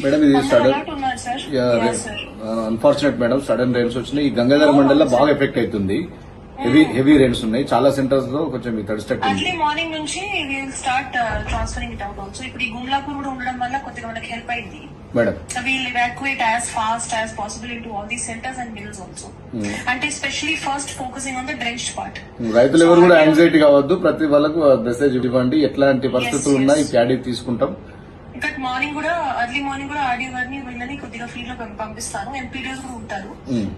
Madam ఇది sudden unfortunate madam, sudden rains వచ్చినాయి. ఈ గంగాధర మండలంలో బాగా ఎఫెక్ట్ అవుతుంది. హెవీ రైన్స్ ఉన్నాయి చాలా సెంటర్స్ లో. కొంచెం తడిస్టట్టు అర్లీ మార్నింగ్ నుంచి start transferring it out also. ఇప్పుడు ఈ గుమ్లాపూర్ కూడా ఉండడం వల్ల కొద్దిగా మనకి హెల్ప్ అయింది మేడం. We'll evacuate as fast as possible into all these centers and mills also. అంటే especially first focusing on the drenched part. రైతులు ఎవరు కూడా యాంగ్జైటీ కావద్దు. ప్రతి వాళ్ళకు మెసేజ్ ఇవ్వండి, ఎట్లాంటి పరిస్థితులు ఉన్నాయి ప్యాడీ తీసుకుంటాం. ఇంకా మార్నింగ్ కూడా అర్లీ మార్నింగ్ కూడా ఆడియో గారిని వీళ్ళని కొద్దిగా ఫీల్డ్ లో పంపిస్తాను. ఎంపీడీస్ కూడా ఉంటారు.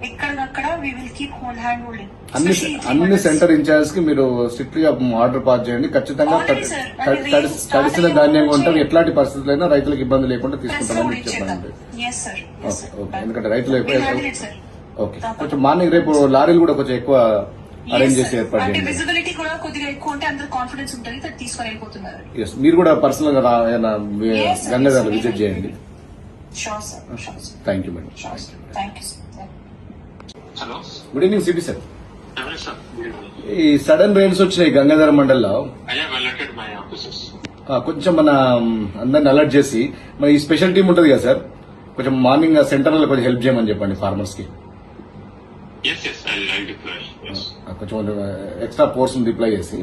ఎక్కడికక్కడ we will keep hand holding. అన్ని సెంటర్ ఇన్ఛార్జ్ కి మీరు స్ట్రిక్ట్ గా ఆర్డర్ పాస్ చేయండి. ఖచ్చితంగా తడిసిన ధాన్యంగా ఉంటాం. ఎట్లాంటి పరిస్థితులైనా రైతులకు ఇబ్బంది లేకుండా తీసుకుంటామని చెప్పండి. ఎందుకంటే రైతులు ఓకే, కొంచెం మార్నింగ్ రేపు లారీలు కూడా కొంచెం ఎక్కువ అరేంజ్ చేసి ఏర్పాటు చేయండి. విజిబిలిటీ కూడా కొద్దిగా ఎక్కువ ఉంటే అందరూ కాన్ఫిడెన్స్ ఉంటుంది, తీసుకొని వెళ్ళిపోతున్నారు. మీరు కూడా పర్సనల్ గా గంగాధర్ విజిట్ చేయండి. Thank you madam. Good evening CP sir. ఈ సడన్ రైన్స్ వచ్చినాయి గంగాధర మండల్లో. కొంచెం మన అందరిని అలర్ట్ చేసి మరి ఈ స్పెషల్ టీం ఉంటుంది కదా సార్, కొంచెం మార్నింగ్ సెంటర్ లో కొంచెం హెల్ప్ చేయమని చెప్పండి ఫార్మర్స్ కి. కొంచెం ఎక్స్ట్రా ఫోర్స్ డిప్లాయ్ చేసి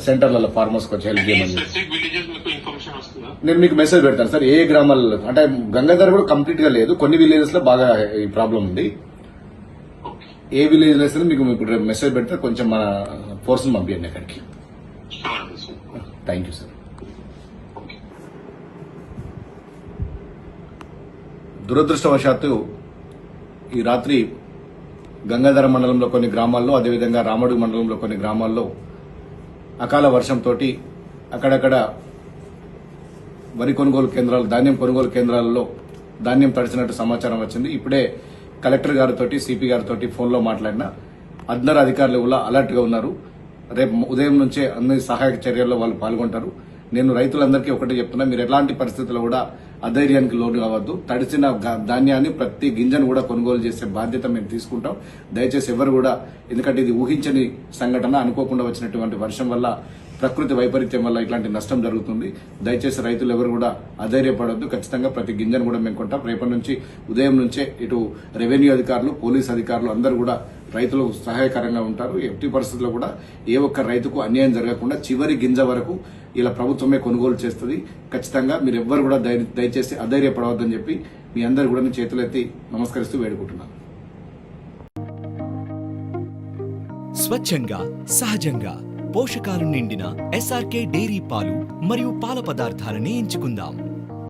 సెంటర్లలో ఫార్మర్స్ కొంచెం హెల్ప్ చేయమని నేను మీకు మెసేజ్ పెడతాను సార్. ఏ గ్రామాలలో అంటే గంగాధర కూడా కంప్లీట్ గా లేదు, కొన్ని విలేజెస్ లో బాగా ఈ ప్రాబ్లం ఉంది. ఏ విలేజ్ మీకు ఇప్పుడు మెసేజ్ పెడితే కొంచెం మన ఫోర్స్ పంపించండి అక్కడికి. Thank you sir. దురదృష్టవశాత్తు ఈ రాత్రి గంగాధర మండలంలో కొన్ని గ్రామాల్లో, అదేవిధంగా రామడుగు మండలంలో కొన్ని గ్రామాల్లో అకాల వర్షంతో అక్కడక్కడ వరి కొనుగోలు కేంద్రాలు, ధాన్యం కొనుగోలు కేంద్రాలలో ధాన్యం తడిచినట్టు సమాచారం వచ్చింది. ఇప్పుడే కలెక్టర్ గారితో, సిపి గారితో ఫోన్లో మాట్లాడిన అందరు అధికారులు కూడా అలర్ట్ గా ఉన్నారు. రేపు ఉదయం నుంచే అన్ని సహాయక చర్యల్లో వాళ్ళు పాల్గొంటారు. నేను రైతులందరికీ ఒకటే చెప్తున్నా, మీరు ఎలాంటి పరిస్థితుల్లో కూడా అధైర్యానికి లోను కావద్దు. తడిసిన ధాన్యాన్ని ప్రతి గింజను కూడా కొనుగోలు చేసే బాధ్యత మేము తీసుకుంటాం. దయచేసి ఎవరు కూడా, ఎందుకంటే ఇది ఊహించని సంఘటన, అనుకోకుండా వచ్చినటువంటి వర్షం వల్ల, ప్రకృతి వైపరీత్యం వల్ల ఇట్లాంటి నష్టం జరుగుతుంది. దయచేసి రైతులు ఎవరు కూడా అధైర్యపడొద్దు. ఖచ్చితంగా ప్రతి గింజను కూడా మేము కొంటాం. రేపటి నుంచి ఉదయం నుంచే ఇటు రెవెన్యూ అధికారులు, పోలీస్ అధికారులు అందరూ కూడా రైతులకు సహాయకరంగా ఉంటారు. ఎట్టి పరిస్థితుల్లో కూడా ఏ ఒక్క రైతుకు అన్యాయం జరగకుండా చివరి గింజ వరకు ఇలా ప్రభుత్వమే కొనుగోలు చేస్తుంది. ఖచ్చితంగా మీరు ఎవ్వరు కూడా దయచేసి అధైర్యపడవద్దని చెప్పి మీ అందరు కూడా చేతులెత్తి నమస్కరిస్తూ వేడుకుంటున్నాను. స్వచ్ఛంగా, సహజంగా పోషకాలు నిండిన ఎస్ఆర్కే డైరీ పాలు మరియు పాల పదార్థాలని ఎంచుకుందాం.